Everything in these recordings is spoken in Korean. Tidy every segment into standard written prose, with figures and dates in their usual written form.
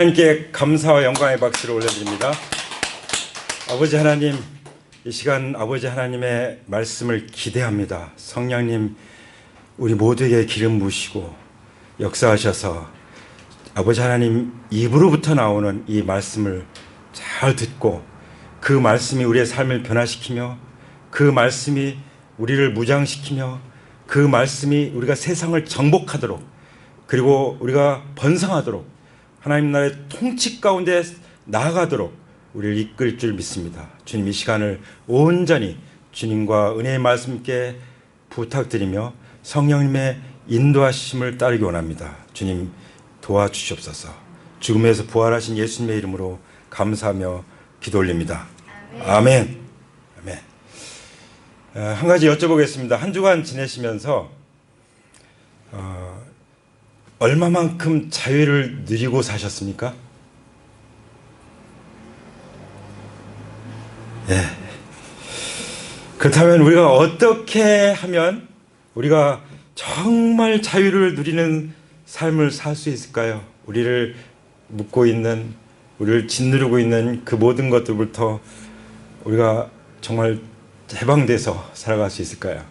하나님께 감사와 영광의 박수를 올려드립니다. 아버지 하나님, 이 시간 아버지 하나님의 말씀을 기대합니다. 성령님, 우리 모두에게 기름 부으시고 역사하셔서 아버지 하나님 입으로부터 나오는 이 말씀을 잘 듣고 그 말씀이 우리의 삶을 변화시키며 그 말씀이 우리를 무장시키며 그 말씀이 우리가 세상을 정복하도록 그리고 우리가 번성하도록 하나님 나라의 통치 가운데 나아가도록 우리를 이끌 줄 믿습니다. 주님, 이 시간을 온전히 주님과 은혜의 말씀께 부탁드리며 성령님의 인도하심을 따르기 원합니다. 주님, 도와주시옵소서. 죽음에서 부활하신 예수님의 이름으로 감사하며 기도 올립니다. 아멘. 아멘. 한 가지 여쭤보겠습니다. 한 주간 지내시면서 얼마만큼 자유를 누리고 사셨습니까? 예. 그렇다면 우리가 어떻게 하면 우리가 정말 자유를 누리는 삶을 살 수 있을까요? 우리를 묶고 있는, 우리를 짓누르고 있는 그 모든 것들부터 우리가 정말 해방돼서 살아갈 수 있을까요?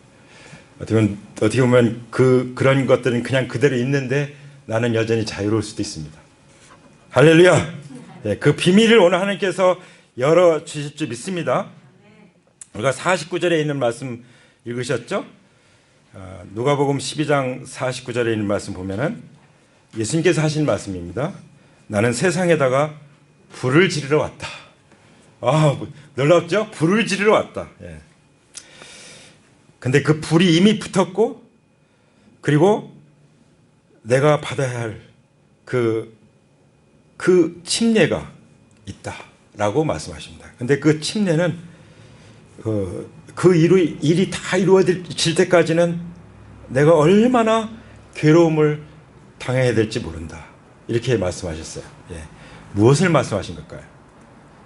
어떻게 보면 그런 것들은 그냥 그대로 있는데 나는 여전히 자유로울 수도 있습니다. 할렐루야! 예, 그 비밀을 오늘 하나님께서 열어주실 줄 믿습니다. 우리가 49절에 있는 말씀 읽으셨죠? 누가복음 12장 49절에 있는 말씀 보면은 예수님께서 하신 말씀입니다. 나는 세상에다가 불을 지르러 왔다. 놀랍죠? 불을 지르러 왔다. 예. 근데 그 불이 이미 붙었고, 그리고 내가 받아야 할 그 침례가 있다라고 말씀하십니다. 근데 그 침례는 그 일이 다 이루어질 때까지는 내가 얼마나 괴로움을 당해야 될지 모른다. 이렇게 말씀하셨어요. 예. 무엇을 말씀하신 걸까요?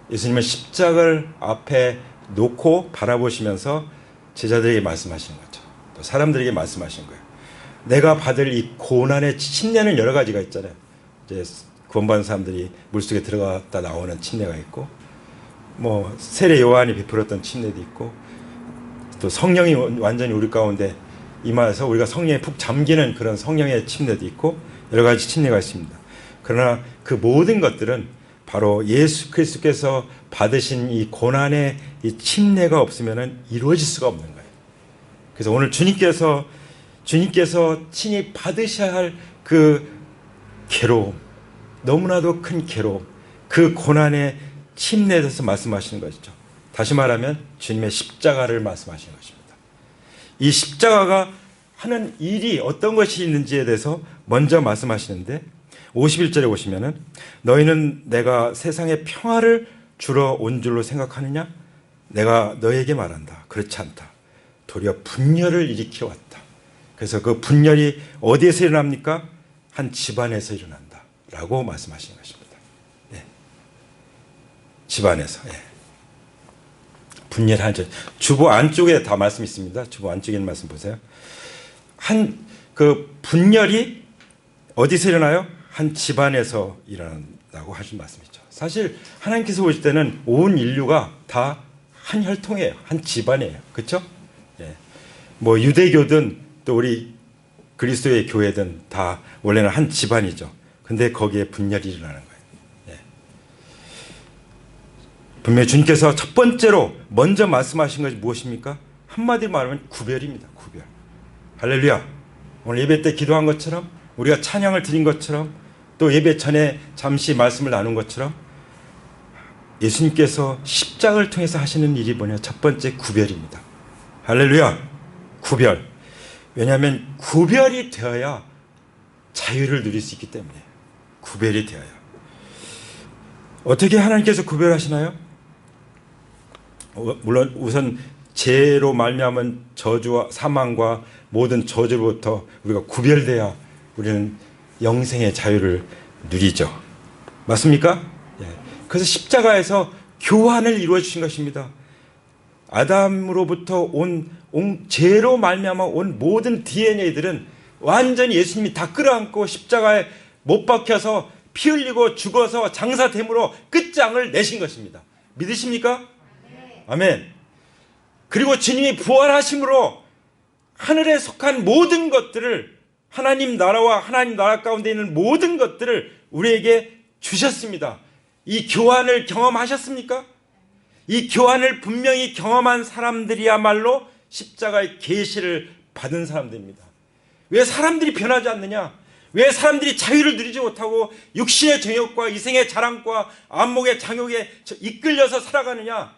예수님은 십자가를 앞에 놓고 바라보시면서 제자들에게 말씀하시는 거죠. 또 사람들에게 말씀하시는 거예요. 내가 받을 이 고난의 침례는 여러 가지가 있잖아요. 이제 구원받은 사람들이 물속에 들어갔다 나오는 침례가 있고, 뭐 세례 요한이 베풀었던 침례도 있고, 또 성령이 완전히 우리 가운데 임하여서 우리가 성령에 푹 잠기는 그런 성령의 침례도 있고, 여러 가지 침례가 있습니다. 그러나 그 모든 것들은 바로 예수 그리스도께서 받으신 이 고난의 이 침례가 없으면 이루어질 수가 없는 거예요. 그래서 오늘 주님께서 친히 받으셔야 할 그 괴로움, 너무나도 큰 괴로움, 그 고난의 침례에 대해서 말씀하시는 것이죠. 다시 말하면 주님의 십자가를 말씀하시는 것입니다. 이 십자가가 하는 일이 어떤 것이 있는지에 대해서 먼저 말씀하시는데 51절에 보시면은 너희는 내가 세상에 평화를 주러 온 줄로 생각하느냐? 내가 너에게 말한다. 그렇지 않다. 도리어 분열을 일으켜 왔다. 그래서 그 분열이 어디에서 일어납니까? 한 집안에서 일어난다. 라고 말씀하시는 것입니다. 예. 집안에서. 예. 분열한 점. 주보 안쪽에 다 말씀이 있습니다. 주보 안쪽에 있는 말씀 보세요. 그 분열이 어디서 일어나요? 한 집안에서 일어난다고 하신 말씀이죠. 사실 하나님께서 보실 때는 온 인류가 다 한 혈통이에요. 한 집안이에요. 그렇죠? 예. 뭐 유대교든 또 우리 그리스도의 교회든 다 원래는 한 집안이죠. 근데 거기에 분열이 일어나는 거예요. 예. 분명히 주님께서 첫 번째로 먼저 말씀하신 것이 무엇입니까? 한마디로 말하면 구별입니다. 구별. 할렐루야. 오늘 예배 때 기도한 것처럼 우리가 찬양을 드린 것처럼 또 예배 전에 잠시 말씀을 나눈 것처럼 예수님께서 십자가를 통해서 하시는 일이 뭐냐? 첫 번째 구별입니다. 할렐루야. 구별. 왜냐하면 구별이 되어야 자유를 누릴 수 있기 때문에 구별이 되어야. 어떻게 하나님께서 구별하시나요? 물론 우선 죄로 말미암은 저주와 사망과 모든 저주로부터 우리가 구별돼야 우리는 영생의 자유를 누리죠. 맞습니까? 예. 그래서 십자가에서 교환을 이루어 주신 것입니다. 아담으로부터 온 죄로 말미암아 온 모든 DNA들은 완전히 예수님이 다 끌어안고 십자가에 못 박혀서 피 흘리고 죽어서 장사됨으로 끝장을 내신 것입니다. 믿으십니까? 아멘. 그리고 주님이 부활하심으로 하늘에 속한 모든 것들을, 하나님 나라와 하나님 나라 가운데 있는 모든 것들을 우리에게 주셨습니다. 이 교환을 경험하셨습니까? 이 교환을 분명히 경험한 사람들이야말로 십자가의 계시를 받은 사람들입니다. 왜 사람들이 변하지 않느냐? 왜 사람들이 자유를 누리지 못하고 육신의 정욕과 이생의 자랑과 안목의 장욕에 이끌려서 살아가느냐?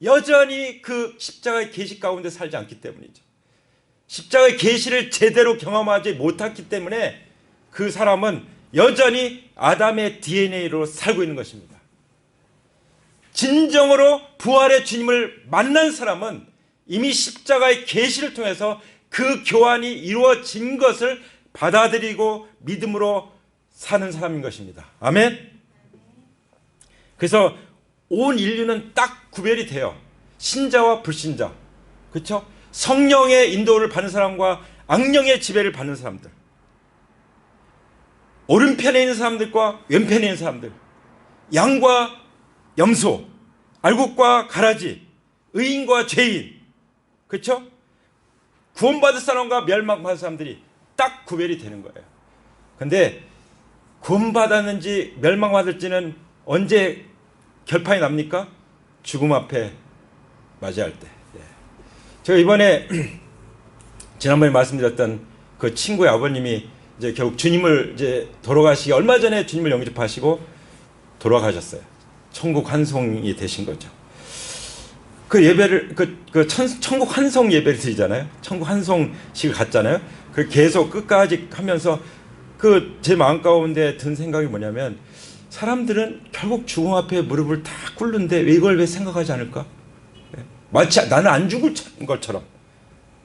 여전히 그 십자가의 계시 가운데 살지 않기 때문이죠. 십자가의 계시를 제대로 경험하지 못했기 때문에 그 사람은 여전히 아담의 DNA로 살고 있는 것입니다. 진정으로 부활의 주님을 만난 사람은 이미 십자가의 계시를 통해서 그 교환이 이루어진 것을 받아들이고 믿음으로 사는 사람인 것입니다. 아멘. 그래서 온 인류는 딱 구별이 돼요. 신자와 불신자. 그렇죠? 성령의 인도를 받는 사람과 악령의 지배를 받는 사람들. 오른편에 있는 사람들과 왼편에 있는 사람들. 양과 염소, 알곡과 가라지, 의인과 죄인. 그렇죠? 구원받을 사람과 멸망받을 사람들이 딱 구별이 되는 거예요. 근데 구원받았는지 멸망받을지는 언제 결판이 납니까? 죽음 앞에 맞이할 때. 제가 이번에 지난번에 말씀드렸던 그 친구의 아버님이 이제 결국 주님을 이제 돌아가시기 얼마 전에 주님을 영접하시고 돌아가셨어요. 천국 환송이 되신 거죠. 그 예배를 천국 환송 예배를 드리잖아요. 천국 환송식을 갔잖아요. 그 계속 끝까지 하면서 그 제 마음 가운데 든 생각이 뭐냐면 사람들은 결국 죽음 앞에 무릎을 다 꿇는데 이걸 왜 생각하지 않을까? 마치 나는 안 죽을 것처럼,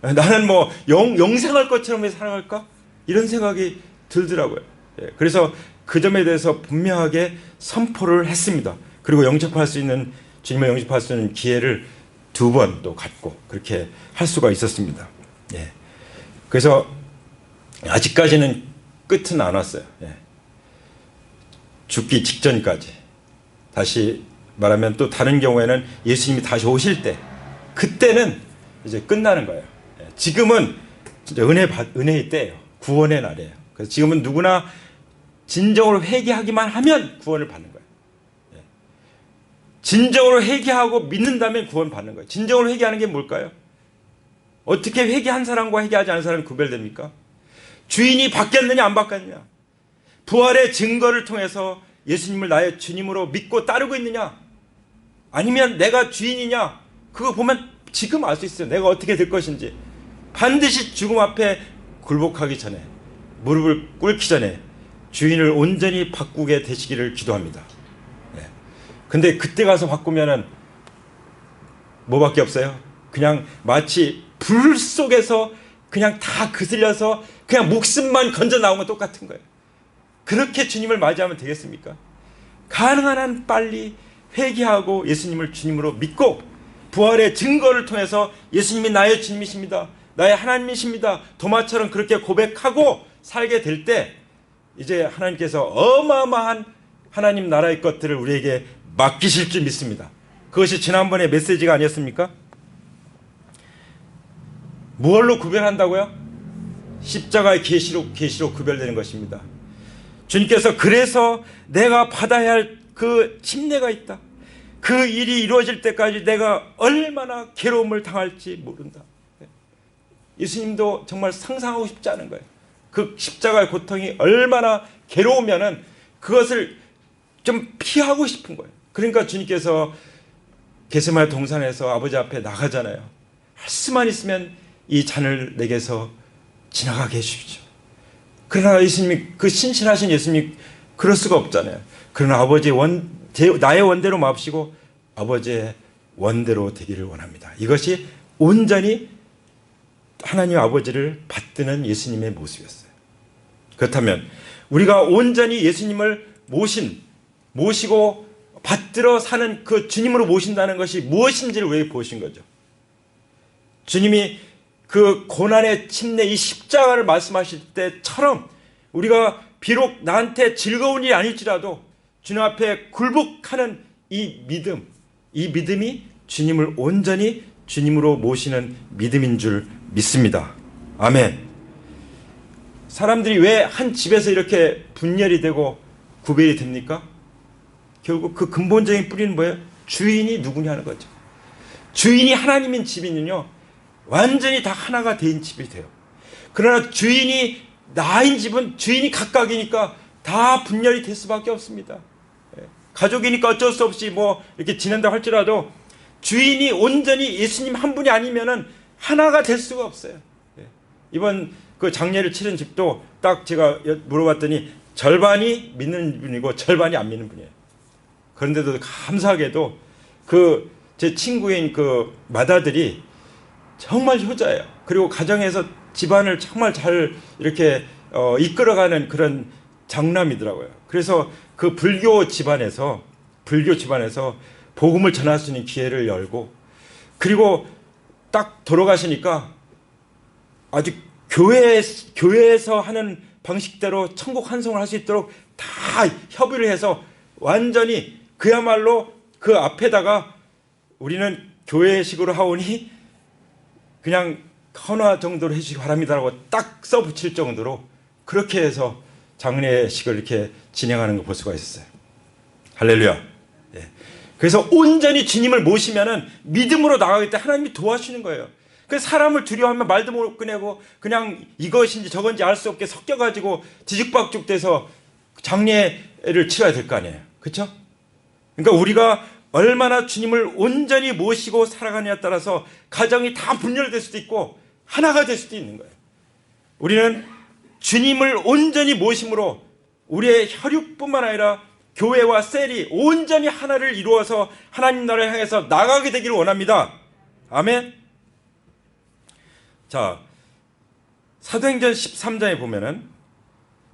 나는 뭐 영생할 것처럼 왜 살아갈까? 이런 생각이 들더라고요. 그래서 그 점에 대해서 분명하게 선포를 했습니다. 그리고 영접할 수 있는, 주님을 영접할 수 있는 기회를 2번 또 갖고 그렇게 할 수가 있었습니다. 그래서 아직까지는 끝은 안 왔어요. 죽기 직전까지. 다시 말하면 또 다른 경우에는 예수님이 다시 오실 때, 그때는 이제 끝나는 거예요. 지금은 진짜 은혜의 때예요. 구원의 날이에요. 그래서 지금은 누구나 진정으로 회개하기만 하면 구원을 받는 거예요. 진정으로 회개하고 믿는다면 구원 받는 거예요. 진정으로 회개하는 게 뭘까요? 어떻게 회개한 사람과 회개하지 않은 사람이 구별됩니까? 주인이 바뀌었느냐 안 바뀌었느냐, 부활의 증거를 통해서 예수님을 나의 주님으로 믿고 따르고 있느냐, 아니면 내가 주인이냐, 그거 보면 지금 알 수 있어요. 내가 어떻게 될 것인지. 반드시 죽음 앞에 굴복하기 전에, 무릎을 꿇기 전에 주인을 온전히 바꾸게 되시기를 기도합니다. 근데 그때 가서 바꾸면은 뭐밖에 없어요? 그냥 마치 불 속에서 그냥 다 그슬려서 그냥 목숨만 건져 나온 건 똑같은 거예요. 그렇게 주님을 맞이하면 되겠습니까? 가능한 한 빨리 회개하고 예수님을 주님으로 믿고 부활의 증거를 통해서 예수님이 나의 주님이십니다, 나의 하나님이십니다, 도마처럼 그렇게 고백하고 살게 될 때 이제 하나님께서 어마어마한 하나님 나라의 것들을 우리에게 맡기실 줄 믿습니다. 그것이 지난번에 메시지가 아니었습니까? 무엇로 구별한다고요? 십자가의 계시로 구별되는 것입니다. 주님께서 그래서 내가 받아야 할 그 침례가 있다, 그 일이 이루어질 때까지 내가 얼마나 괴로움을 당할지 모른다. 예수님도 정말 상상하고 싶지 않은 거예요. 그 십자가의 고통이 얼마나 괴로우면은 그것을 좀 피하고 싶은 거예요. 그러니까 주님께서 겟세마네 동산에서 아버지 앞에 나가잖아요. 할 수만 있으면 이 잔을 내게서 지나가게 해주십시오. 그러나 예수님이, 그 신실하신 예수님이 그럴 수가 없잖아요. 그러나 아버지 나의 원대로 마옵시고 아버지의 원대로 되기를 원합니다. 이것이 온전히 하나님 아버지를 받드는 예수님의 모습이었어요. 그렇다면 우리가 온전히 예수님을 모시고 받들어 사는 그 주님으로 모신다는 것이 무엇인지를 왜 보신 거죠? 주님이 그 고난의 침례, 이 십자가를 말씀하실 때처럼 우리가 비록 나한테 즐거운 일이 아닐지라도 주님 앞에 굴복하는 이 믿음이 주님을 온전히 주님으로 모시는 믿음인 줄 믿습니다. 아멘. 사람들이 왜 한 집에서 이렇게 분열이 되고 구별이 됩니까? 결국 그 근본적인 뿌리는 뭐예요? 주인이 누구냐 하는 거죠. 주인이 하나님인 집이는요, 완전히 다 하나가 된 집이 돼요. 그러나 주인이 나인 집은 주인이 각각이니까 다 분열이 될 수밖에 없습니다. 가족이니까 어쩔 수 없이 뭐 이렇게 지낸다 할지라도 주인이 온전히 예수님 한 분이 아니면은 하나가 될 수가 없어요. 이번 그 장례를 치른 집도 딱 제가 물어봤더니 절반이 믿는 분이고 절반이 안 믿는 분이에요. 그런데도 감사하게도 그 제 친구인 그 맏아들이 정말 효자예요. 그리고 가정에서 집안을 정말 잘 이렇게 이끌어가는 그런 장남이더라고요. 그래서 그 불교 집안에서 복음을 전할 수 있는 기회를 열고, 그리고 딱 돌아가시니까 아주 교회에서 하는 방식대로 천국 환송을 할 수 있도록 다 협의를 해서 완전히 그야말로 그 앞에다가 우리는 교회식으로 하오니 그냥 헌화 정도로 해주시기 바랍니다라고 딱 써붙일 정도로 그렇게 해서 장례식을 이렇게 진행하는 거 볼 수가 있었어요. 할렐루야. 예. 그래서 온전히 주님을 모시면은 믿음으로 나가기 때문에 하나님이 도와주시는 거예요. 그래서 사람을 두려워하면 말도 못 꺼내고 그냥 이것인지 저건지 알 수 없게 섞여가지고 뒤죽박죽 돼서 장례를 치러야 될 거 아니에요. 그렇죠? 그러니까 우리가 얼마나 주님을 온전히 모시고 살아가느냐에 따라서 가정이 다 분열될 수도 있고 하나가 될 수도 있는 거예요. 우리는 주님을 온전히 모심으로 우리의 혈육뿐만 아니라 교회와 셀이 온전히 하나를 이루어서 하나님 나라를 향해서 나가게 되기를 원합니다. 아멘. 자, 사도행전 13장에 보면은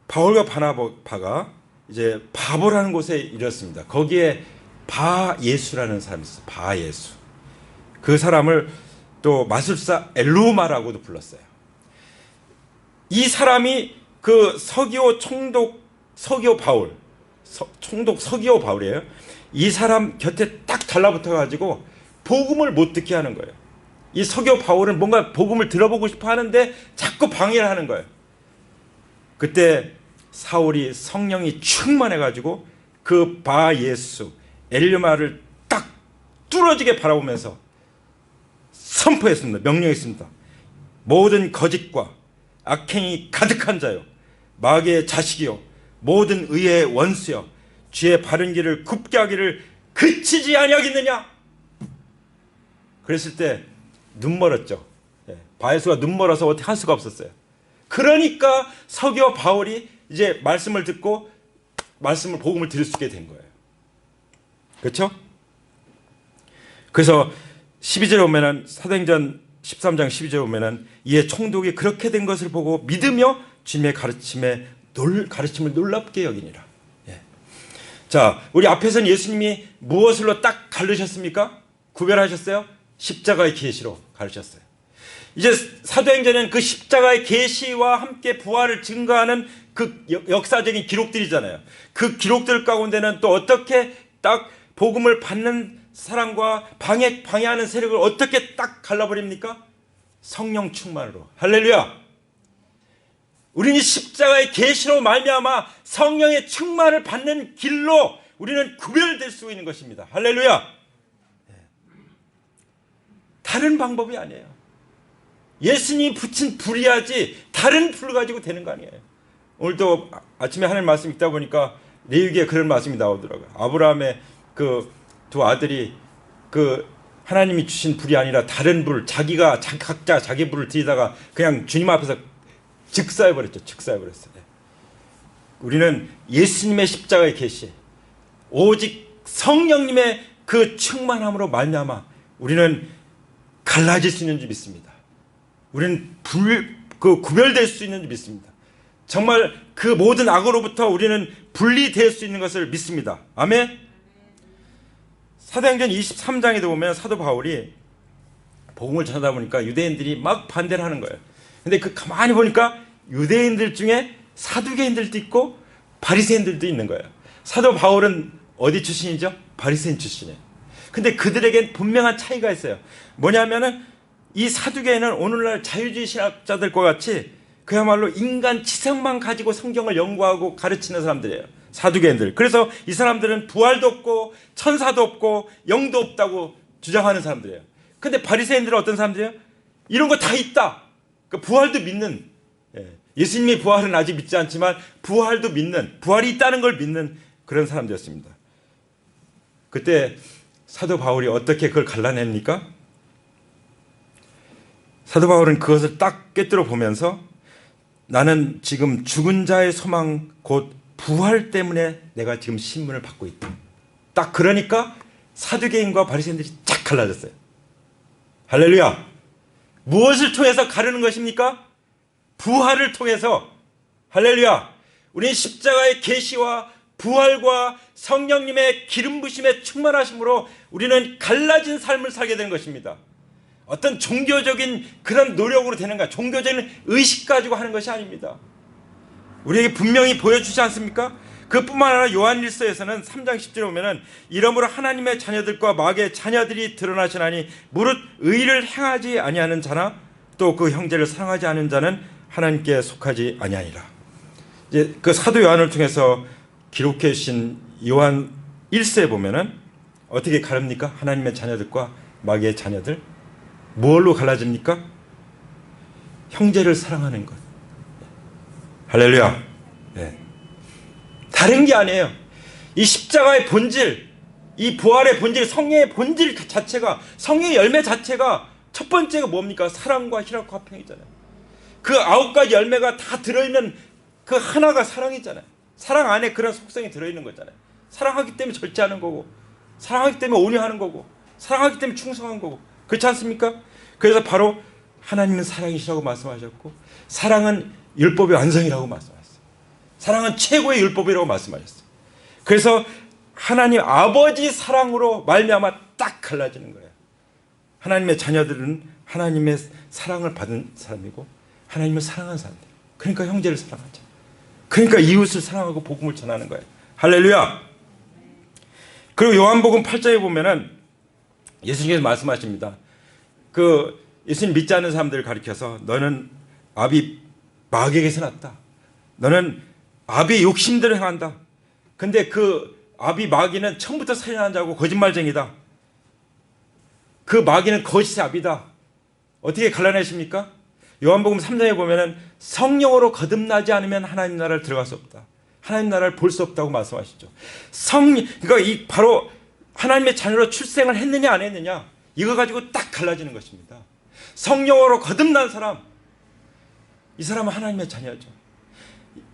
바울과 바나바가 이제 바보라는 곳에 이르렀습니다. 거기에 바예수라는 사람이 있어요. 바예수. 그 사람을 또 마술사 엘루마라고도 불렀어요. 이 사람이 그 서기오 바울이에요. 이 사람 곁에 딱 달라붙어 가지고 복음을 못 듣게 하는 거예요. 이 서기오 바울은 뭔가 복음을 들어보고 싶어 하는데 자꾸 방해를 하는 거예요. 그때 사울이 성령이 충만해 가지고 그 바예수 엘루마를 딱 뚫어지게 바라보면서 선포했습니다. 명령했습니다. 모든 거짓과 악행이 가득한 자요, 마귀의 자식이요, 모든 의의 원수요, 주의 바른 길을 굽게 하기를 그치지 아니하겠느냐. 그랬을 때 눈 멀었죠. 바예수가 눈 멀어서 어떻게 할 수가 없었어요. 그러니까 서기오 바울이 이제 말씀을 듣고 복음을 들을 수 있게 된 거예요. 그렇죠? 그래서 12절에 보면은 사도행전 13장 12절에 보면은 이에 총독이 그렇게 된 것을 보고 믿으며 주님의 가르침을 놀랍게 여기니라. 예. 자, 우리 앞에서는 예수님이 무엇으로 딱 가르셨습니까? 구별하셨어요? 십자가의 계시로 가르쳤어요. 이제 사도행전은 그 십자가의 계시와 함께 부활을 증거하는 그 역사적인 기록들이잖아요. 그 기록들 가운데는 또 어떻게 딱 복음을 받는 사람과 방해하는 세력을 어떻게 딱 갈라버립니까? 성령 충만으로. 할렐루야. 우리는 십자가의 계시로 말미암아 성령의 충만을 받는 길로 우리는 구별될 수 있는 것입니다. 할렐루야. 다른 방법이 아니에요. 예수님이 붙인 불이야지 다른 불을 가지고 되는 거 아니에요. 오늘도 아침에 하나님 말씀 읽다 보니까 레위기에 그런 말씀이 나오더라고요. 아브라함의 그 두 아들이 그 하나님이 주신 불이 아니라 다른 불, 각자 자기 불을 들이다가 그냥 주님 앞에서 즉사해버렸죠. 즉사해버렸어요. 우리는 예수님의 십자가의 계시, 오직 성령님의 그 충만함으로 말미암아 우리는 갈라질 수 있는 줄 믿습니다. 우리는 구별될 수 있는 줄 믿습니다. 정말 그 모든 악으로부터 우리는 분리될 수 있는 것을 믿습니다. 아멘. 사도행전 23장에도 보면 사도 바울이 복음을 전하다 보니까 유대인들이 막 반대를 하는 거예요. 근데 그 가만히 보니까 유대인들 중에 사두개인들도 있고 바리새인들도 있는 거예요. 사도 바울은 어디 출신이죠? 바리새인 출신이에요. 근데 그들에겐 분명한 차이가 있어요. 뭐냐면은 이 사두개인은 오늘날 자유주의 신학자들과 같이 그야말로 인간 지성만 가지고 성경을 연구하고 가르치는 사람들이에요. 사두개인들. 그래서 이 사람들은 부활도 없고 천사도 없고 영도 없다고 주장하는 사람들이에요. 근데 바리새인들은 어떤 사람들이에요? 이런 거 다 있다. 그러니까 부활도 믿는, 예수님의 부활은 아직 믿지 않지만 부활도 믿는, 부활이 있다는 걸 믿는 그런 사람들이었습니다. 그때 사도 바울이 어떻게 그걸 갈라냅니까? 사도 바울은 그것을 딱 꿰뚫어 보면서 나는 지금 죽은 자의 소망 곧 부활 때문에 내가 지금 신문을 받고 있다. 딱 그러니까 사두개인과 바리새인들이 쫙 갈라졌어요. 할렐루야. 무엇을 통해서 가르는 것입니까? 부활을 통해서. 할렐루야. 우리는 십자가의 계시와 부활과 성령님의 기름 부심에 충만하심으로 우리는 갈라진 삶을 살게 되는 것입니다. 어떤 종교적인 그런 노력으로 되는 거야. 종교적인 의식 가지고 하는 것이 아닙니다. 우리에게 분명히 보여주지 않습니까? 그뿐만 아니라 요한일서에서는 3장 10절에 보면은 이러므로 하나님의 자녀들과 마귀의 자녀들이 드러나시나니 무릇 의를 행하지 아니하는 자나 또 그 형제를 사랑하지 않은 자는 하나님께 속하지 아니하니라. 이제 그 사도 요한을 통해서 기록해 주신 요한 1서에 보면은 어떻게 가릅니까? 하나님의 자녀들과 마귀의 자녀들. 뭘로 갈라집니까? 형제를 사랑하는 것. 할렐루야. 네. 다른 게 아니에요. 이 십자가의 본질, 이 부활의 본질, 성령의 본질 자체가, 성령의 열매 자체가 첫 번째가 뭡니까? 사랑과 희락과 화평이잖아요. 그 9가지 열매가 다 들어있는 그 하나가 사랑이잖아요. 사랑 안에 그런 속성이 들어있는 거잖아요. 사랑하기 때문에 절제하는 거고, 사랑하기 때문에 온유하는 거고, 사랑하기 때문에 충성한 거고. 그렇지 않습니까? 그래서 바로 하나님은 사랑이시라고 말씀하셨고, 사랑은 율법의 완성이라고 말씀하셨어요. 사랑은 최고의 율법이라고 말씀하셨어요. 그래서 하나님 아버지 사랑으로 말미암아 딱 갈라지는 거예요. 하나님의 자녀들은 하나님의 사랑을 받은 사람이고 하나님을 사랑하는 사람들. 그러니까 형제를 사랑하죠. 그러니까 이웃을 사랑하고 복음을 전하는 거예요. 할렐루야. 그리고 요한복음 8장에 보면은 예수님께서 말씀하십니다. 그 예수님 믿지 않는 사람들을 가리켜서 너는 아비 마귀에게서 났다. 너는 아비의 욕심대로 행한다. 근데 그 아비 마귀는 처음부터 살인한 자고 거짓말쟁이다. 그 마귀는 거짓의 아비다. 어떻게 갈라내십니까? 요한복음 3장에 보면은 성령으로 거듭나지 않으면 하나님 나라를 들어갈 수 없다. 하나님 나라를 볼 수 없다고 말씀하시죠. 그러니까 이 바로 하나님의 자녀로 출생을 했느냐 안 했느냐 이거 가지고 딱 갈라지는 것입니다. 성령으로 거듭난 사람, 이 사람은 하나님의 자녀죠.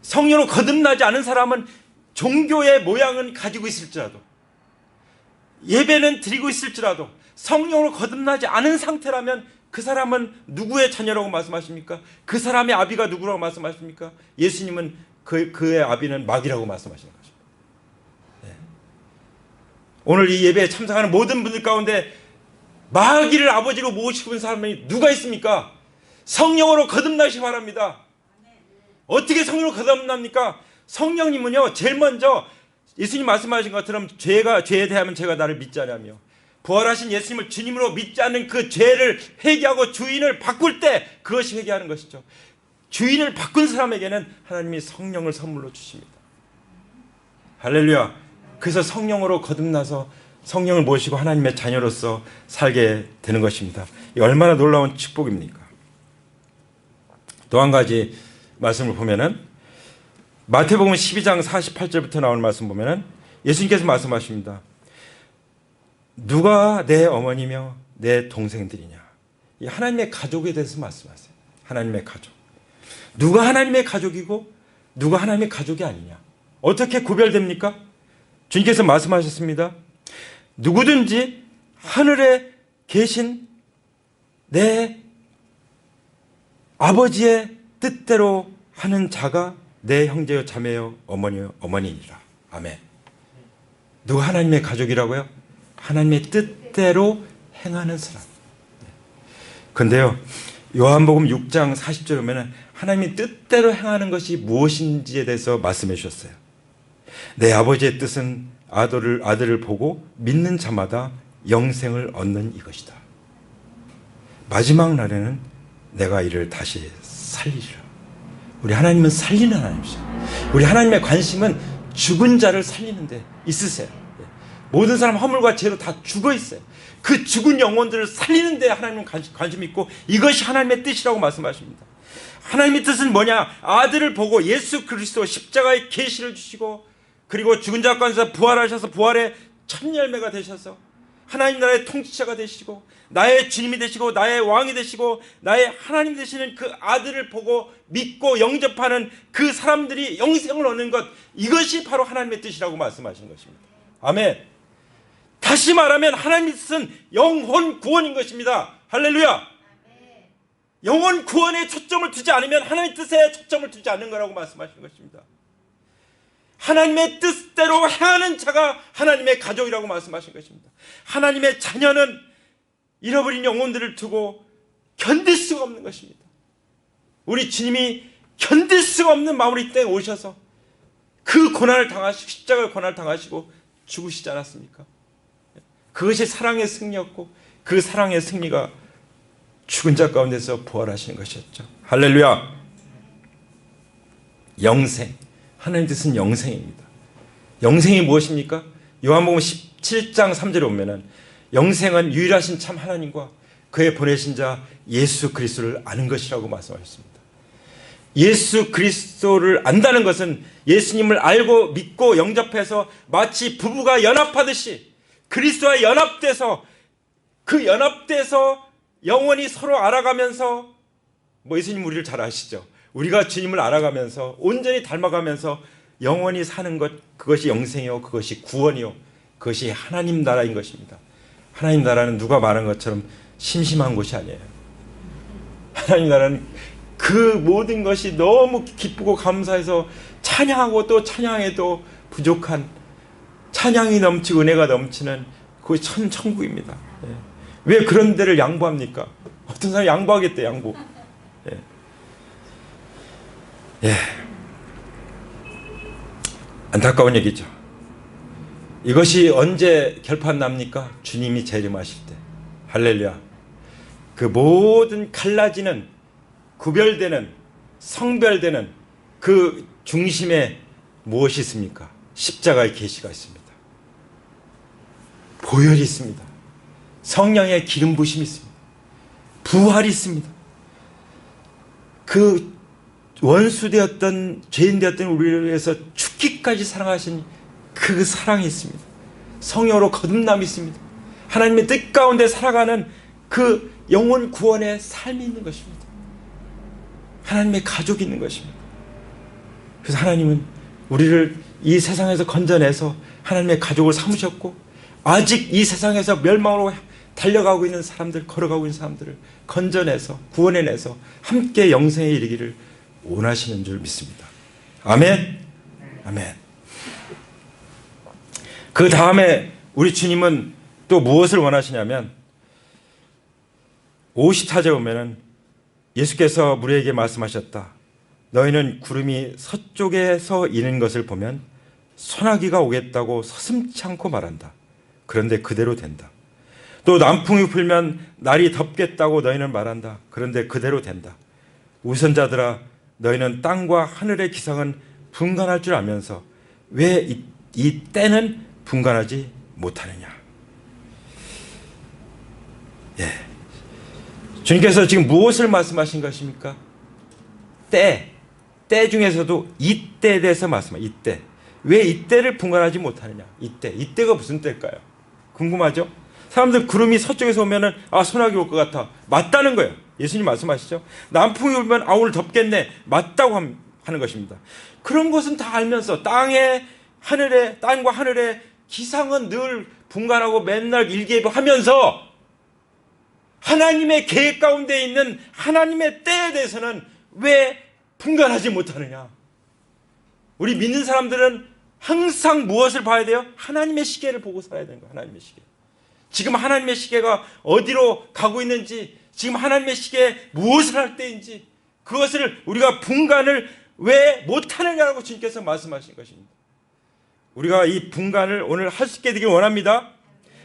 성령으로 거듭나지 않은 사람은 종교의 모양은 가지고 있을지라도, 예배는 드리고 있을지라도 성령으로 거듭나지 않은 상태라면 그 사람은 누구의 자녀라고 말씀하십니까? 그 사람의 아비가 누구라고 말씀하십니까? 예수님은 그의 아비는 마귀라고 말씀하시는 것입니다. 네. 오늘 이 예배에 참석하는 모든 분들 가운데 마귀를 아버지로 모시고 있는 사람이 누가 있습니까? 성령으로 거듭나시기 바랍니다. 어떻게 성령으로 거듭납니까? 성령님은요, 제일 먼저 예수님 말씀하신 것처럼 죄에 대하면 죄가 나를 믿지 않으며 부활하신 예수님을 주님으로 믿지 않는 그 죄를 회개하고 주인을 바꿀 때 그것이 회개하는 것이죠. 주인을 바꾼 사람에게는 하나님이 성령을 선물로 주십니다. 할렐루야. 그래서 성령으로 거듭나서 성령을 모시고 하나님의 자녀로서 살게 되는 것입니다. 얼마나 놀라운 축복입니까? 또 한 가지 말씀을 보면은 마태복음 12장 48절부터 나오는 말씀 보면은 예수님께서 말씀하십니다. 누가 내 어머니며 내 동생들이냐? 이 하나님의 가족에 대해서 말씀하세요. 하나님의 가족. 누가 하나님의 가족이고 누가 하나님의 가족이 아니냐? 어떻게 구별됩니까? 주님께서 말씀하셨습니다. 누구든지 하늘에 계신 내 아버지의 뜻대로 하는 자가 내 형제요 자매요 어머니요 어머니니라. 아멘. 누가 하나님의 가족이라고요? 하나님의 뜻대로 행하는 사람. 근데요, 요한복음 6장 40절에 보면 하나님이 뜻대로 행하는 것이 무엇인지에 대해서 말씀해 주셨어요. 내 아버지의 뜻은 아들을 보고 믿는 자마다 영생을 얻는 이것이다. 마지막 날에는 내가 이를 다시 살리리라. 우리 하나님은 살리는 하나님이죠. 우리 하나님의 관심은 죽은 자를 살리는 데 있으세요. 모든 사람 허물과 죄로 다 죽어 있어요. 그 죽은 영혼들을 살리는 데 하나님은 관심이 있고 이것이 하나님의 뜻이라고 말씀하십니다. 하나님의 뜻은 뭐냐? 아들을 보고 예수 그리스도 십자가의 계시를 주시고 그리고 죽은 자 가운데서 부활하셔서 부활의 첫 열매가 되셔서 하나님 나라의 통치자가 되시고 나의 주님이 되시고 나의 왕이 되시고 나의 하나님 되시는 그 아들을 보고 믿고 영접하는 그 사람들이 영생을 얻는 것, 이것이 바로 하나님의 뜻이라고 말씀하신 것입니다. 아멘. 다시 말하면 하나님의 뜻은 영혼 구원인 것입니다. 할렐루야. 영혼 구원에 초점을 두지 않으면 하나님의 뜻에 초점을 두지 않는 거라고 말씀하시는 것입니다. 하나님의 뜻대로 행하는 자가 하나님의 가족이라고 말씀하신 것입니다. 하나님의 자녀는 잃어버린 영혼들을 두고 견딜 수가 없는 것입니다. 우리 주님이 견딜 수가 없는 마음으로 이 땅에 오셔서 그 고난을 당하시고 십자가의 고난을 당하시고 죽으시지 않았습니까? 그것이 사랑의 승리였고 그 사랑의 승리가 죽은 자 가운데서 부활하시는 것이었죠. 할렐루야. 영생, 하나님 뜻은 영생입니다. 영생이 무엇입니까? 요한복음 17장 3절에 보면은 영생은 유일하신 참 하나님과 그의 보내신 자 예수 그리스도를 아는 것이라고 말씀하셨습니다. 예수 그리스도를 안다는 것은 예수님을 알고 믿고 영접해서 마치 부부가 연합하듯이 그리스도와 연합돼서 그 연합돼서 영원히 서로 알아가면서, 예수님 우리를 잘 아시죠? 우리가 주님을 알아가면서 온전히 닮아가면서 영원히 사는 것, 그것이 영생이요 그것이 구원이요 그것이 하나님 나라인 것입니다. 하나님 나라는 누가 말한 것처럼 심심한 곳이 아니에요. 하나님 나라는 그 모든 것이 너무 기쁘고 감사해서 찬양하고 또 찬양해도 부족한, 찬양이 넘치고 은혜가 넘치는 그것이 천국입니다. 왜 그런 데를 양보합니까? 어떤 사람이 양보하겠대, 양보. 안타까운 얘기죠. 이것이 언제 결판 납니까? 주님이 재림하실 때. 할렐루야. 그 모든 갈라지는, 구별되는, 성별되는 그 중심에 무엇이 있습니까? 십자가의 계시가 있습니다. 보혈이 있습니다. 성령의 기름 부심이 있습니다. 부활이 있습니다. 그 원수되었던, 죄인되었던 우리를 위해서 죽기까지 사랑하신 그 사랑이 있습니다. 성령으로 거듭남이 있습니다. 하나님의 뜻 가운데 살아가는 그 영혼 구원의 삶이 있는 것입니다. 하나님의 가족이 있는 것입니다. 그래서 하나님은 우리를 이 세상에서 건져내서 하나님의 가족을 삼으셨고, 아직 이 세상에서 멸망으로 달려가고 있는 사람들, 걸어가고 있는 사람들을 건져내서 구원해내서 함께 영생에 이르기를 원하시는 줄 믿습니다. 아멘. 아멘. 그 다음에 우리 주님은 또 무엇을 원하시냐면 54절에 보면은 예수께서 무리에게 말씀하셨다. 너희는 구름이 서쪽에서 이는 것을 보면 소나기가 오겠다고 서슴지 않고 말한다. 그런데 그대로 된다. 또 남풍이 불면 날이 덥겠다고 너희는 말한다. 그런데 그대로 된다. 우선자들아, 너희는 땅과 하늘의 기상은 분간할 줄 알면서 왜 이 때는 분간하지 못하느냐. 주님께서 지금 무엇을 말씀하신 것입니까? 때 중에서도 이때에 대해서 말씀하세요. 이때. 왜 이때를 분간하지 못하느냐. 이때가 무슨 때일까요? 궁금하죠? 사람들 구름이 서쪽에서 오면은 소나기 올 것 같아. 맞다는 거예요. 예수님 말씀하시죠. 남풍이 불면 오늘 덥겠네. 맞다고 하는 것입니다. 그런 것은 다 알면서 땅과 하늘의 기상은 늘 분간하고 맨날 일기예보하면서 하나님의 계획 가운데 있는 하나님의 때에 대해서는 왜 분간하지 못하느냐. 우리 믿는 사람들은 항상 무엇을 봐야 돼요? 하나님의 시계를 보고 살아야 되는 거예요. 하나님의 시계. 지금 하나님의 시계가 어디로 가고 있는지 지금 하나님의 시계에 무엇을 할 때인지, 그것을 우리가 분간을 왜 못하느냐고 주님께서 말씀하신 것입니다. 우리가 이 분간을 오늘 할 수 있게 되길 원합니다.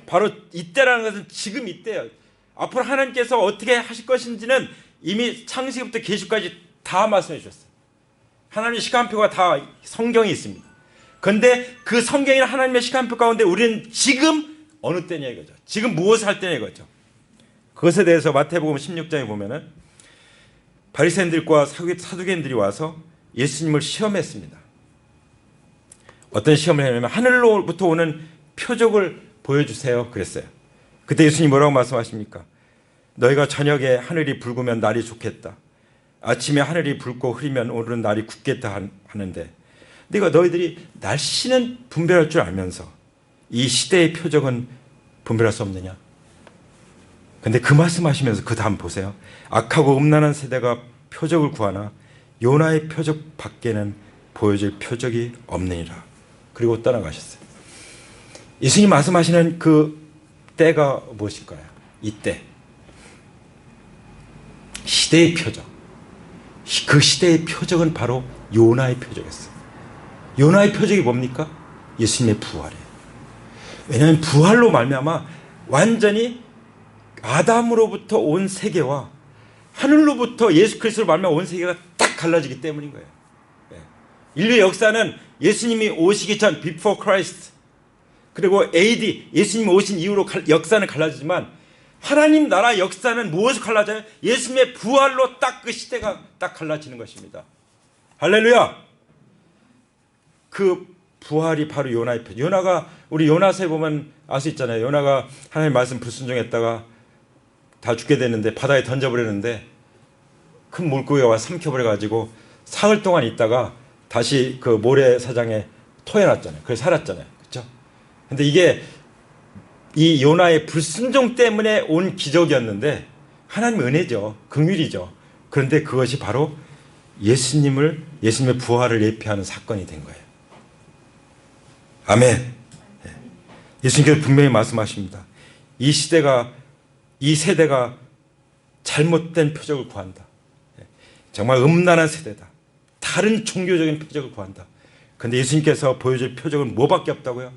바로 이때라는 것은 지금 이때예요. 앞으로 하나님께서 어떻게 하실 것인지는 이미 창세기부터 계시까지 다 말씀해 주셨어요. 하나님의 시간표가 다 성경에 있습니다. 그런데 그 성경이나 하나님의 시간표 가운데 우리는 지금 어느 때냐 이거죠. 지금 무엇을 할 때냐 이거죠. 그것에 대해서 마태복음 16장에 보면은 바리새인들과 사두개인들이 와서 예수님을 시험했습니다. 어떤 시험을 했냐면 하늘로부터 오는 표적을 보여주세요 그랬어요. 그때 예수님이 뭐라고 말씀하십니까? 너희가 저녁에 하늘이 붉으면 날이 좋겠다. 아침에 하늘이 붉고 흐리면 오늘은 날이 굳겠다 하는데, 너희들이 날씨는 분별할 줄 알면서 이 시대의 표적은 분별할 수 없느냐? 근데 그 말씀하시면서 그 다음 보세요. 악하고 음란한 세대가 표적을 구하나 요나의 표적 밖에는 보여줄 표적이 없느니라. 그리고 떠나가셨어요. 예수님 말씀하시는 그 때가 무엇일까요? 이때 시대의 표적, 그 시대의 표적은 바로 요나의 표적이었어요. 요나의 표적이 뭡니까? 예수님의 부활이에요. 왜냐하면 부활로 말미암아 완전히 아담으로부터 온 세계와 하늘로부터 예수 그리스도로 말미암아 온 세계가 딱 갈라지기 때문인 거예요. 인류의 역사는 예수님이 오시기 전 before Christ, 그리고 AD 예수님이 오신 이후로 역사는 갈라지지만 하나님 나라 역사는 무엇으로 갈라져요? 예수님의 부활로 딱 그 시대가 딱 갈라지는 것입니다. 할렐루야. 그 부활이 바로 요나의 표적. 요나가, 우리 요나서에 보면 알 수 있잖아요. 요나가 하나님의 말씀 불순종했다가 다 죽게 됐는데 바다에 던져버렸는데 큰 물고기가 와서 삼켜버려가지고 사흘 동안 있다가 다시 그 모래사장에 토해놨잖아요. 그래서 살았잖아요. 그렇죠? 근데 이게 이 요나의 불순종 때문에 온 기적이었는데 하나님의 은혜죠. 긍휼이죠. 그런데 그것이 바로 예수님의 부활을 예표하는 사건이 된 거예요. 아멘. 예수님께서 분명히 말씀하십니다. 이 세대가 잘못된 표적을 구한다. 정말 음란한 세대다. 다른 종교적인 표적을 구한다. 그런데 예수님께서 보여줄 표적은 뭐밖에 없다고요?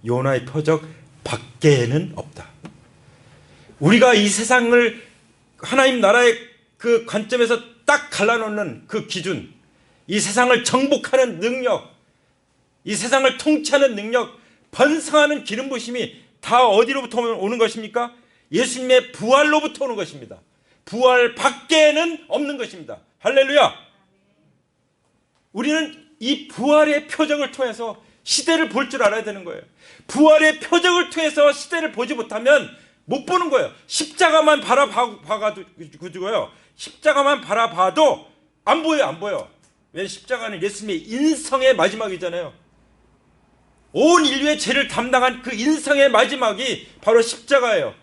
요나의 표적 밖에는 없다. 우리가 이 세상을 하나님 나라의 그 관점에서 딱 갈라놓는 그 기준, 이 세상을 정복하는 능력, 이 세상을 통치하는 능력, 번성하는 기름 부심이 다 어디로부터 오는 것입니까? 예수님의 부활로부터 오는 것입니다. 부활 밖에는 없는 것입니다. 할렐루야. 우리는 이 부활의 표적을 통해서 시대를 볼 줄 알아야 되는 거예요. 부활의 표적을 통해서 시대를 보지 못하면 못 보는 거예요. 십자가만 바라봐가지고요. 십자가만 바라봐도 안 보여요. 안 보여. 왜? 십자가는 예수님의 인성의 마지막이잖아요. 온 인류의 죄를 담당한 그 인성의 마지막이 바로 십자가예요.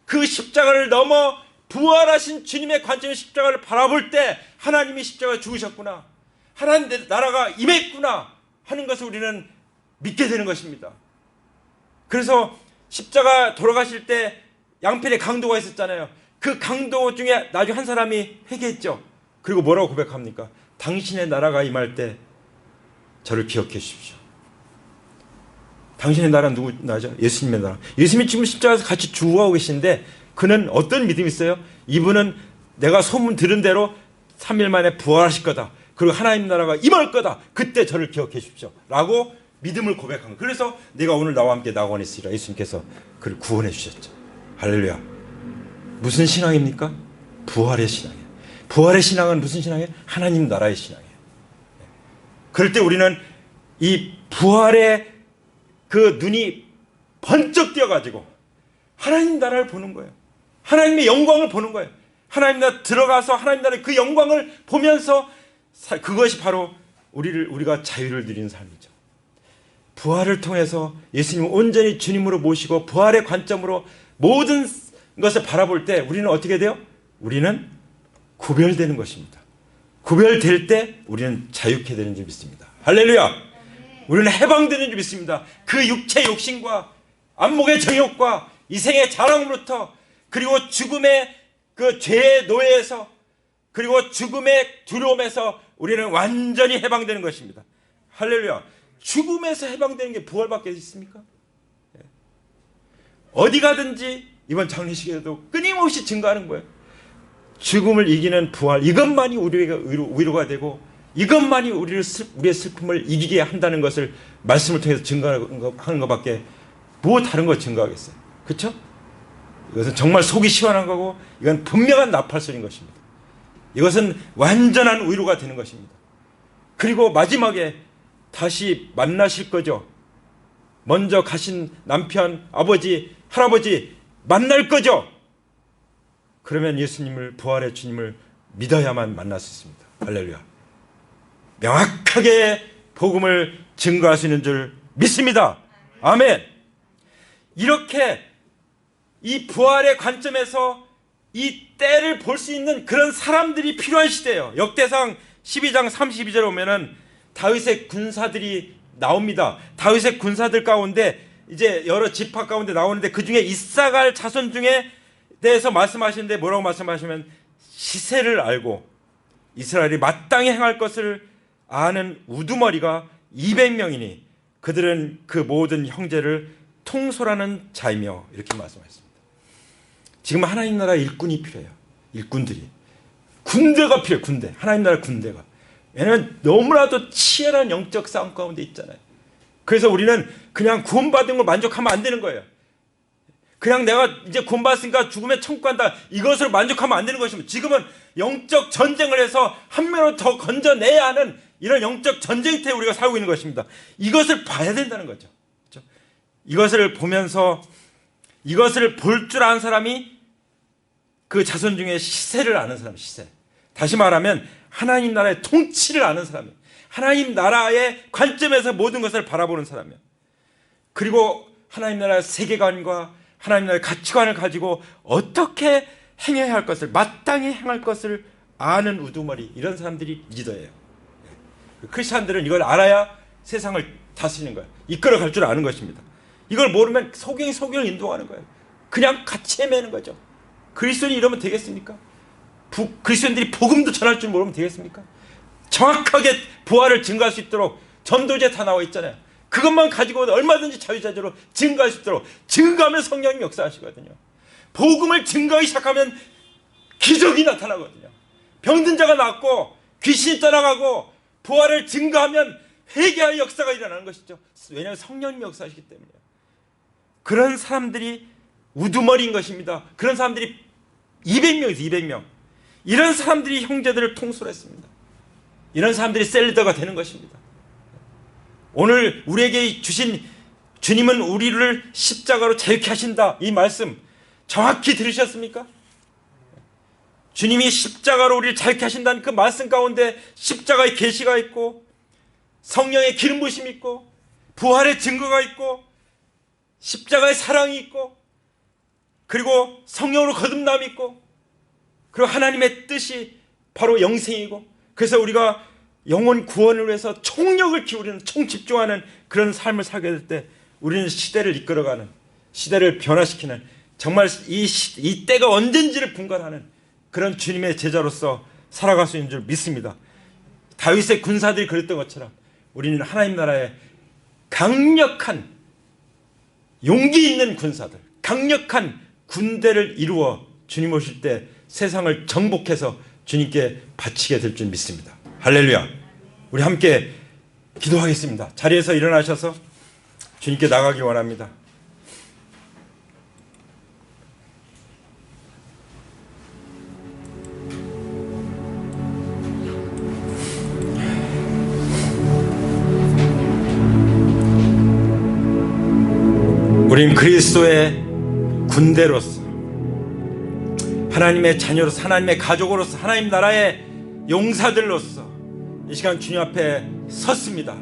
그 십자가를 넘어 부활하신 주님의 관점의 십자가를 바라볼 때 하나님이 십자가에 죽으셨구나, 하나님 나라가 임했구나 하는 것을 우리는 믿게 되는 것입니다. 그래서 십자가 돌아가실 때 양편에 강도가 있었잖아요. 그 강도 중에 나중에 한 사람이 회개했죠. 그리고 뭐라고 고백합니까? 당신의 나라가 임할 때 저를 기억해 주십시오. 당신의 나라는 누구 나라죠? 예수님의 나라. 예수님이 지금 십자가에서 같이 죽어가고 계신데 그는 어떤 믿음이 있어요? 이분은 내가 소문 들은 대로 3일 만에 부활하실 거다. 그리고 하나님 나라가 임할 거다. 그때 저를 기억해 주십시오. 라고 믿음을 고백한 거예요. 그래서 내가 오늘 나와 함께 낙원에 있으리라. 예수님께서 그를 구원해 주셨죠. 할렐루야. 무슨 신앙입니까? 부활의 신앙이에요. 부활의 신앙은 무슨 신앙이에요? 하나님 나라의 신앙이에요. 그럴 때 우리는 이 부활의 그 눈이 번쩍 띄어가지고 하나님 나라를 보는 거예요. 하나님의 영광을 보는 거예요. 하나님 나라 들어가서 하나님 나라의 그 영광을 보면서 그것이 바로 우리가 자유를 누리는 삶이죠. 부활을 통해서 예수님을 온전히 주님으로 모시고 부활의 관점으로 모든 것을 바라볼 때 우리는 어떻게 돼요? 우리는 구별되는 것입니다. 구별될 때 우리는 자유케 되는 줄 믿습니다. 할렐루야. 우리는 해방되는 줄 믿습니다. 그 육체 욕심과 안목의 정욕과 이생의 자랑으로부터, 그리고 죽음의 그 죄의 노예에서 그리고 죽음의 두려움에서 우리는 완전히 해방되는 것입니다. 할렐루야. 죽음에서 해방되는 게 부활밖에 있습니까? 어디 가든지 이번 장례식에도 끊임없이 증거하는 거예요. 죽음을 이기는 부활, 이것만이 우리에게 위로가 되고 이것만이 우리의 슬픔을 이기게 한다는 것을 말씀을 통해서 증거하는 것밖에 뭐 다른 거 증거하겠어요. 그렇죠? 이것은 정말 속이 시원한 거고 이건 분명한 나팔소리인 것입니다. 이것은 완전한 위로가 되는 것입니다. 그리고 마지막에 다시 만나실 거죠. 먼저 가신 남편, 아버지, 할아버지 만날 거죠. 그러면 예수님을, 부활의 주님을 믿어야만 만날 수 있습니다. 할렐루야. 명확하게 복음을 증거할 수 있는 줄 믿습니다. 아멘. 이렇게 이 부활의 관점에서 이 때를 볼 수 있는 그런 사람들이 필요한 시대예요. 역대상 12장 32절에 보면은 다윗의 군사들이 나옵니다. 다윗의 군사들 가운데 이제 여러 지파 가운데 나오는데 그 중에 이사갈 자손 중에 대해서 말씀하시는데 뭐라고 말씀하시면 시세를 알고 이스라엘이 마땅히 행할 것을 아는 우두머리가 200명이니 그들은 그 모든 형제를 통솔하는 자이며 이렇게 말씀하셨습니다. 지금 하나님 나라 일꾼이 필요해요. 일꾼들이. 군대가 필요해요. 군대. 하나님 나라 군대가. 왜냐하면 너무나도 치열한 영적 싸움 가운데 있잖아요. 그래서 우리는 그냥 구원받은 걸 만족하면 안 되는 거예요. 그냥 내가 이제 구원받았으니까 죽으면 천국 간다, 이것을 만족하면 안 되는 것입니다. 지금은 영적 전쟁을 해서 한 명을 더 건져내야 하는 이런 영적 전쟁터에 우리가 살고 있는 것입니다. 이것을 봐야 된다는 거죠. 그렇죠? 이것을 보면서 이것을 볼 줄 아는 사람이 그 자손 중에 시세를 아는 사람, 시세. 다시 말하면 하나님 나라의 통치를 아는 사람이에요. 하나님 나라의 관점에서 모든 것을 바라보는 사람이에요. 그리고 하나님 나라의 세계관과 하나님 나라의 가치관을 가지고 어떻게 행해야 할 것을, 마땅히 행할 것을 아는 우두머리, 이런 사람들이 리더예요. 크리스찬들은 이걸 알아야 세상을 다스리는 거예요. 이끌어갈 줄 아는 것입니다. 이걸 모르면 소경이 인도하는 거예요. 그냥 같이 헤매는 거죠. 그리스도인이 이러면 되겠습니까? 그리스도인들이 복음도 전할 줄 모르면 되겠습니까? 정확하게 부활을 증거할 수 있도록 전도제 다 나와 있잖아요. 그것만 가지고 얼마든지 자유자재로 증거할 수 있도록 증거하면 성령이 역사하시거든요. 복음을 증거하기 시작하면 기적이 나타나거든요. 병든 자가 낫고 귀신이 떠나가고 부활을 증거하면 회개의 역사가 일어나는 것이죠. 왜냐하면 성령님이 역사하시기 때문이에요. 그런 사람들이 우두머리인 것입니다. 그런 사람들이 200명이죠. 200명. 이런 사람들이 형제들을 통솔했습니다. 이런 사람들이 셀리더가 되는 것입니다. 오늘 우리에게 주신 주님은 우리를 십자가로 자유케 하신다, 이 말씀 정확히 들으셨습니까? 주님이 십자가로 우리를 자유케 하신다는 그 말씀 가운데 십자가의 계시가 있고 성령의 기름 부심이 있고 부활의 증거가 있고 십자가의 사랑이 있고 그리고 성령으로 거듭남이 있고 그리고 하나님의 뜻이 바로 영생이고, 그래서 우리가 영혼 구원을 위해서 총력을 기울이는, 총집중하는 그런 삶을 살게 될 때 우리는 시대를 이끌어가는, 시대를 변화시키는, 정말 이 때가 언젠지를 분간하는 그런 주님의 제자로서 살아갈 수 있는 줄 믿습니다. 다윗의 군사들이 그랬던 것처럼 우리는 하나님 나라의 강력한, 용기 있는 군사들, 강력한 군대를 이루어 주님 오실 때 세상을 정복해서 주님께 바치게 될 줄 믿습니다. 할렐루야. 우리 함께 기도하겠습니다. 자리에서 일어나셔서 주님께 나가기 원합니다. 우린 그리스도의 군대로서, 하나님의 자녀로서, 하나님의 가족으로서, 하나님 나라의 용사들로서 이 시간 주님 앞에 섰습니다.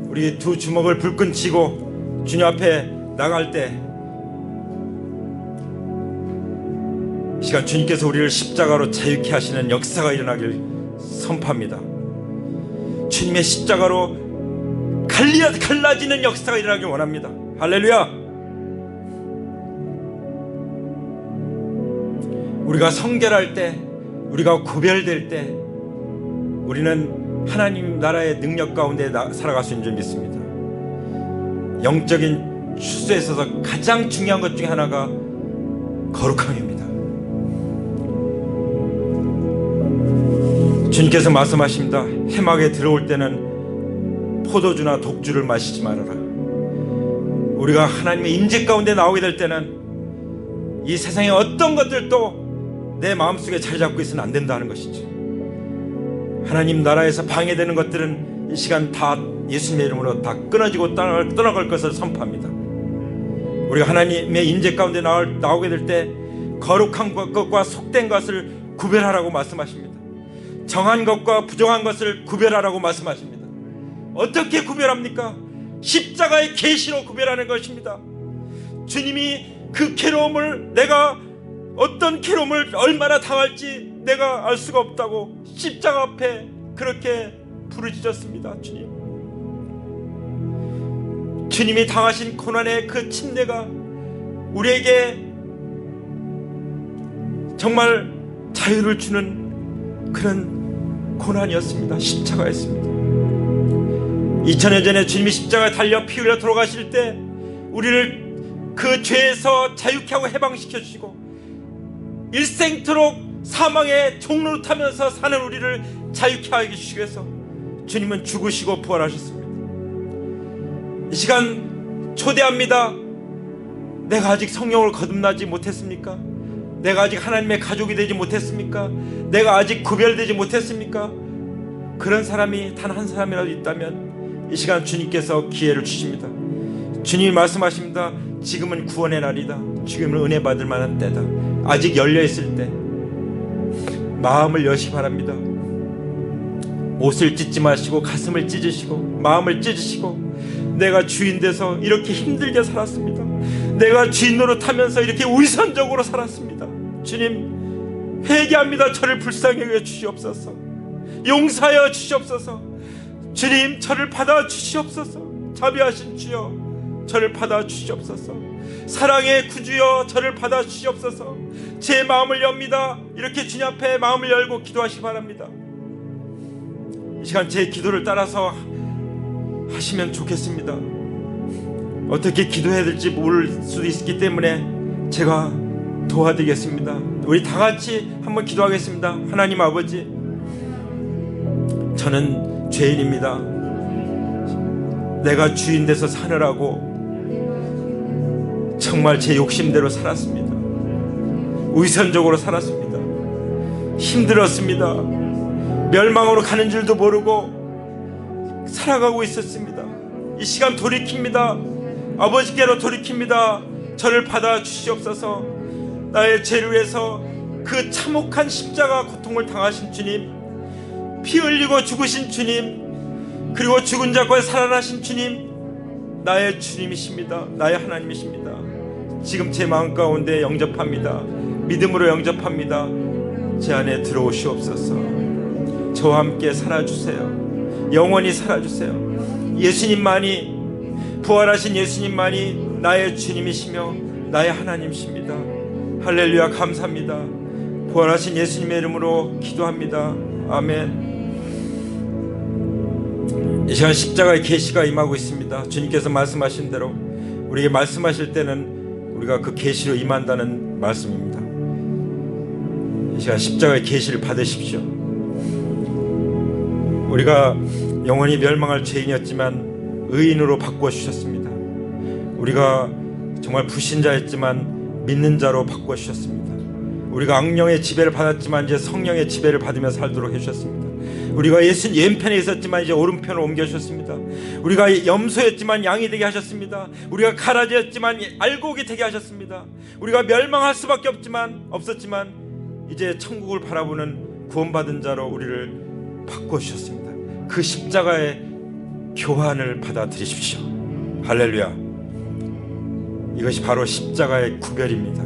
우리 두 주먹을 불끈 쥐고 주님 앞에 나갈 때 이 시간 주님께서 우리를 십자가로 자유케 하시는 역사가 일어나길 선포합니다. 주님의 십자가로 갈라지는 역사가 일어나길 원합니다. 할렐루야. 우리가 성결할 때, 우리가 구별될 때 우리는 하나님 나라의 능력 가운데 살아갈 수 있는 줄 믿습니다. 영적인 추수에 있어서 가장 중요한 것 중에 하나가 거룩함입니다. 주님께서 말씀하십니다. 해막에 들어올 때는 포도주나 독주를 마시지 말아라. 우리가 하나님의 임재 가운데 나오게 될 때는 이 세상의 어떤 것들도 내 마음속에 자리 잡고 있으면 안 된다는 것이죠. 하나님 나라에서 방해되는 것들은 이 시간 다 예수님의 이름으로 다 끊어지고 떠나갈 것을 선포합니다. 우리가 하나님의 임재 가운데 나오게 될 때 거룩한 것과 속된 것을 구별하라고 말씀하십니다. 정한 것과 부정한 것을 구별하라고 말씀하십니다. 어떻게 구별합니까? 십자가의 계시로 구별하는 것입니다. 주님이 그 괴로움을, 내가 어떤 괴로움을 얼마나 당할지 내가 알 수가 없다고 십자가 앞에 그렇게 부르짖었습니다. 주님이 당하신 고난의 그 침례가 우리에게 정말 자유를 주는 그런 고난이었습니다. 십자가였습니다. 2000년 전에 주님이 십자가에 달려 피 흘려 돌아가실 때 우리를 그 죄에서 자유케 하고 해방시켜 주시고 일생토록 사망의 종로로 타면서 사는 우리를 자유케 하게 해주시기 위해서 주님은 죽으시고 부활하셨습니다. 이 시간 초대합니다. 내가 아직 성령을 거듭나지 못했습니까? 내가 아직 하나님의 가족이 되지 못했습니까? 내가 아직 구별되지 못했습니까? 그런 사람이 단 한 사람이라도 있다면 이 시간 주님께서 기회를 주십니다. 주님이 말씀하십니다. 지금은 구원의 날이다. 지금은 은혜 받을 만한 때다. 아직 열려있을 때 마음을 여시기 바랍니다. 옷을 찢지 마시고 가슴을 찢으시고 마음을 찢으시고, 내가 주인 돼서 이렇게 힘들게 살았습니다. 내가 주인 노릇하면서 이렇게 위선적으로 살았습니다. 주님, 회개합니다. 저를 불쌍히 여겨 주시옵소서. 용서하여 주시옵소서. 주님, 저를 받아 주시옵소서. 자비하신 주여, 저를 받아 주시옵소서. 사랑의 구주여, 저를 받아 주시옵소서. 제 마음을 엽니다. 이렇게 주님 앞에 마음을 열고 기도하시기 바랍니다. 이 시간 제 기도를 따라서 하시면 좋겠습니다. 어떻게 기도해야 될지 모를 수도 있기 때문에 제가 도와드리겠습니다. 우리 다 같이 한번 기도하겠습니다. 하나님 아버지, 저는 죄인입니다. 내가 주인 돼서 사느라고 정말 제 욕심대로 살았습니다. 위선적으로 살았습니다. 힘들었습니다. 멸망으로 가는 줄도 모르고 살아가고 있었습니다. 이 시간 돌이킵니다. 아버지께로 돌이킵니다. 저를 받아 주시옵소서. 나의 죄를 위해서 그 참혹한 십자가 고통을 당하신 주님, 피 흘리고 죽으신 주님, 그리고 죽은 자 가운데 살아나신 주님, 나의 주님이십니다. 나의 하나님이십니다. 지금 제 마음 가운데 영접합니다. 믿음으로 영접합니다. 제 안에 들어오시옵소서. 저와 함께 살아주세요. 영원히 살아주세요. 예수님만이, 부활하신 예수님만이 나의 주님이시며 나의 하나님이십니다. 할렐루야, 감사합니다. 부활하신 예수님의 이름으로 기도합니다. 아멘. 이 시간 십자가의 계시가 임하고 있습니다. 주님께서 말씀하신 대로 우리에게 말씀하실 때는 우리가 그 계시로 임한다는 말씀입니다. 이 시간 십자가의 계시를 받으십시오. 우리가 영원히 멸망할 죄인이었지만 의인으로 바꾸어 주셨습니다. 우리가 정말 불신자였지만 믿는 자로 바꾸어 주셨습니다. 우리가 악령의 지배를 받았지만 이제 성령의 지배를 받으며 살도록 해주셨습니다. 우리가 예수 왼편에 있었지만 이제 오른편으로 옮겨주셨습니다. 우리가 염소였지만 양이 되게 하셨습니다. 우리가 가라지였지만 알곡이 되게 하셨습니다. 우리가 멸망할 수밖에 없었지만 이제 천국을 바라보는 구원받은 자로 우리를 바꿔주셨습니다. 그 십자가의 교환을 받아들이십시오. 할렐루야. 이것이 바로 십자가의 구별입니다.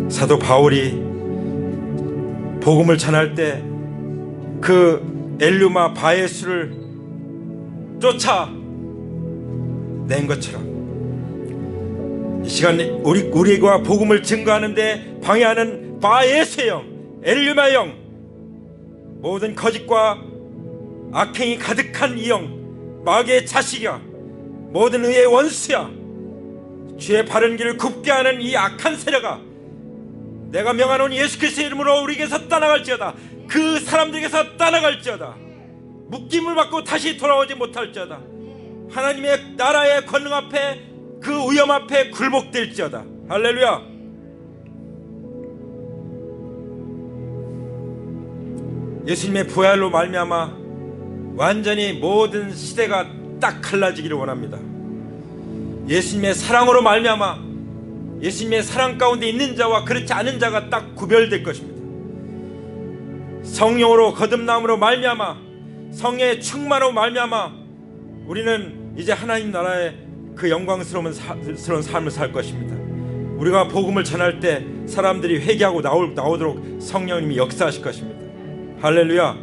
사도 바울이 복음을 전할 때 그 엘루마 바예수를 쫓아낸 것처럼 이 시간 우리가 복음을 증거하는데 방해하는 바에스의 영, 엘류마의 영, 모든 거짓과 악행이 가득한 이 영, 마귀의 자식이야, 모든 의의 원수야, 주의 바른 길을 굽게 하는 이 악한 세력아, 내가 명하노니 예수 그리스도의 이름으로 우리에게서 떠나갈지어다. 그 사람들에게서 떠나갈지어다. 묶임을 받고 다시 돌아오지 못할지어다. 하나님의 나라의 권능 앞에, 그 위험 앞에 굴복될지어다. 할렐루야. 예수님의 부활로 말미암아 완전히 모든 시대가 딱 갈라지기를 원합니다. 예수님의 사랑으로 말미암아 예수님의 사랑 가운데 있는 자와 그렇지 않은 자가 딱 구별될 것입니다. 성령으로 거듭남으로 말미암아, 성령의 충만으로 말미암아 우리는 이제 하나님 나라의 그 영광스러운 삶을 살 것입니다. 우리가 복음을 전할 때 사람들이 회개하고 나오도록 성령님이 역사하실 것입니다. 할렐루야.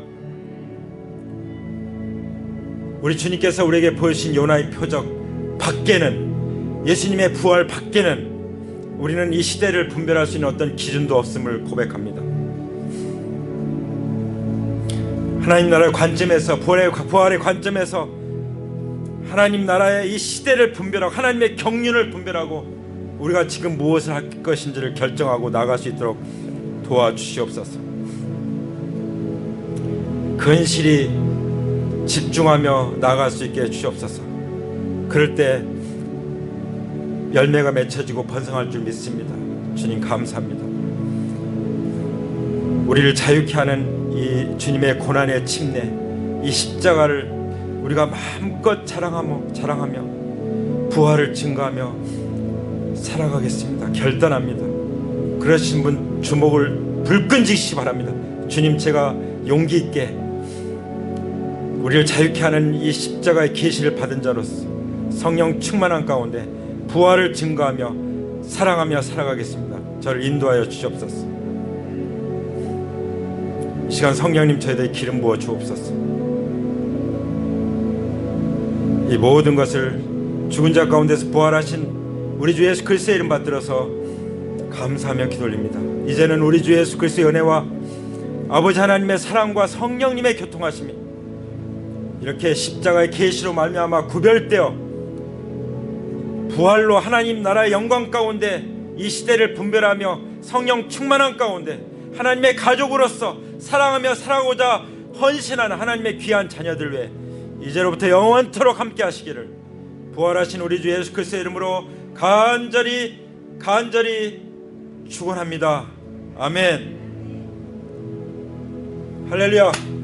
우리 주님께서 우리에게 보여주신 요나의 표적 밖에는, 예수님의 부활 밖에는 우리는 이 시대를 분별할 수 있는 어떤 기준도 없음을 고백합니다. 하나님 나라의 관점에서, 부활의 관점에서 하나님 나라의 이 시대를 분별하고 하나님의 경륜을 분별하고 우리가 지금 무엇을 할 것인지를 결정하고 나갈 수 있도록 도와주시옵소서. 근실히 집중하며 나갈 수 있게 해주시옵소서. 그럴 때 열매가 맺혀지고 번성할 줄 믿습니다. 주님 감사합니다. 우리를 자유케 하는 이 주님의 고난의 침례, 이 십자가를 우리가 마음껏 자랑하며 부활을 증거하며 살아가겠습니다. 결단합니다. 그러신 분 주목을 불끈지시기 바랍니다. 주님, 제가 용기 있게 우리를 자유케 하는 이 십자가의 계시를 받은 자로서 성령 충만한 가운데 부활을 증거하며 사랑하며 살아가겠습니다. 저를 인도하여 주시옵소서. 이 시간 성령님 저희들에게 기름 부어 주옵소서. 이 모든 것을 죽은 자 가운데서 부활하신 우리 주 예수 그리스도의 이름 받들어서 감사하며 기도올립니다. 이제는 우리 주 예수 그리스도의 은혜와 아버지 하나님의 사랑과 성령님의 교통하심이 이렇게 십자가의 계시로 말미암아 구별되어 부활로 하나님 나라의 영광 가운데 이 시대를 분별하며 성령 충만한 가운데 하나님의 가족으로서 사랑하며 살아가고자 헌신하는 하나님의 귀한 자녀들 외에 이제로부터 영원토록 함께 하시기를 부활하신 우리 주 예수 그리스도의 이름으로 간절히 축원합니다. 아멘. 할렐루야.